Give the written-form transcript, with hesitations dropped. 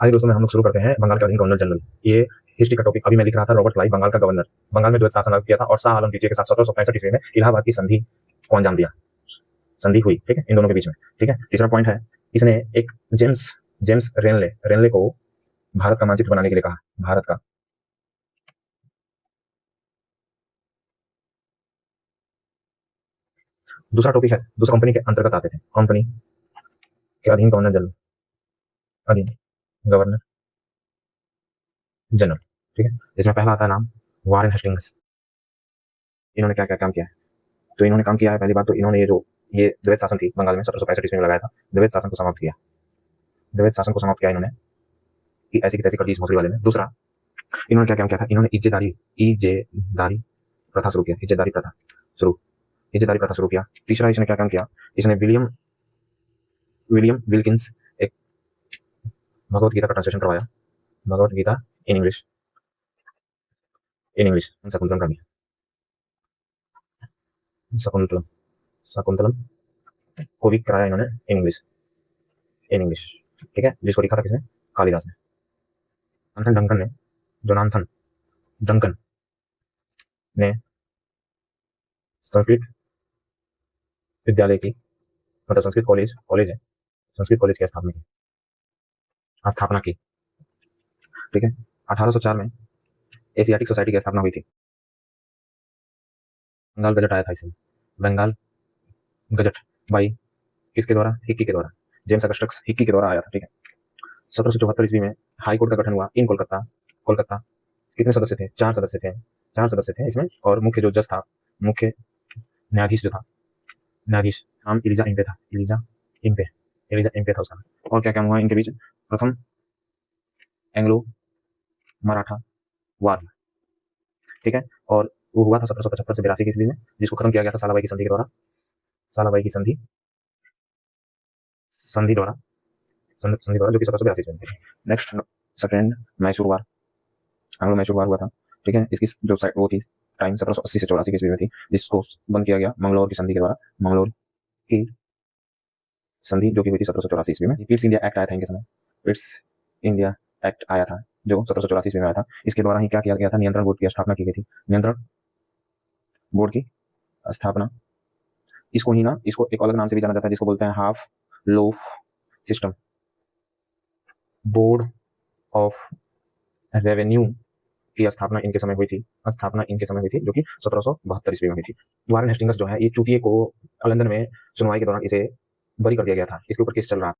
आज दोस्तों में हम लोग शुरू करते हैं बंगाल का अधीन गवर्नर जनरल। ये हिस्ट्री का टॉपिक अभी मैं लिख रहा था। रॉबर्ट क्लाइव बंगाल का गवर्नर, बंगाल में द्वैत शासन लागू किया था और शाह आलम द्वितीय के साथ 1765 ईस्वी में इलाहाबाद की संधि को अंजाम दिया। संधि हुई, ठीक है, इन दोनों के बीच में। ठीक है, तीसरा पॉइंट है, इसने एक जेम्स जेम्स रेनले को भारत का मानचित्र बनाने के लिए कहा। भारत का दूसरा टॉपिक है, दूसरा कंपनी के अंतर्गत आते थे। कंपनी के अधीन गवर्नर जनरल, अधीन गवर्नर जनरल। ठीक है, इसमें पहला आता है नाम वारेन हेस्टिंग्स। इन्होंने क्या क्या काम किया है? तो इन्होंने काम किया है, पहली बात तो इन्होंने ये द्वैत शासन थी बंगाल में 1765 ईस्वी में लगाया था। द्वैत शासन को समाप्त किया, द्वैत शासन को समाप्त किया इन्होंने कि ऐसी की तैसी कर दी इस भोसले वाले ने। दूसरा, इन्होंने क्या काम किया था? इन्होंने इज्जतदारी प्रथा शुरू किया, इज्जतदारी प्रथा शुरू किया। तीसरा, इसने क्या काम किया? इसने विलियम विल्किंस एक भगवत गीता का ट्रांसलेशन करवाया, भगवत गीता इन इंग्लिश शकुंतलम कर दिया, शकुंतलम को भी कराया इन्होंने इन इंग्लिश। ठीक है, जिसको लिखा था किसने? कालिदास ने। जोनाथन डंकन ने संस्कृत विद्यालय की, मतलब संस्कृत कॉलेज है, संस्कृत कॉलेज की स्थापना की। ठीक है, 1804 में एशियाटिक सोसाइटी की स्थापना हुई थी। बंगाल गजट आया था इसमें, बंगाल गजट बाई किसके द्वारा? हिक्की के द्वारा, जेम्स अगस्टस हिक्की के द्वारा आया था। ठीक है, 1774 ईस्वी में हाई कोर्ट का गठन हुआ इन कोलकाता। कितने सदस्य थे? 4 सदस्य थे, 4 सदस्य थे इसमें। और मुख्य जो जज था, मुख्य न्यायाधीश जो था, न्यायाधीश नाम इलिजा इम्पे था उसका। और क्या क्या हुआ इनके बीच? प्रथम एंग्लो मराठा वार, ठीक है, और वो हुआ था 1775 से 82 की ईस्वी में, जिसको खत्म किया गया था सालाबाई की संधि के द्वारा, सालाबाई की संधि द्वारा जो कि 1782 में थी। नेक्स्ट, सेकेंड मैसूर वार, एंग्लो मैसूर वार हुआ था। ठीक है, इसकी जो वो थी टाइम 1780 से 84 की ईस्वी में थी, जिसको बंद किया गया मंगलौर की संधि के द्वारा, मंगलौर की संधि जो कि हुई थी 1784 ईस्वी में। पिट्स इंडिया एक्ट आया था इनके समय, पिट्स इंडिया एक्ट आया था जो 1784 ईस्वी में आया था। इसके द्वारा ही क्या किया गया था? नियंत्रण बोर्ड की स्थापना की गई थी, नियंत्रण बोर्ड की स्थापना। इसको एक अलग नाम से भी जाना जाता है, जिसको बोलते हैं half loaf system. Board of revenue की स्थापना इनके समय हुई थी, जो कि 1772 ईस्वी में हुई थी। वारेन हेस्टिंग्स जो है, ये चूतिए को लंदन में सुनवाई के दौरान इसे बरी कर दिया गया था। इसके ऊपर केस चल रहा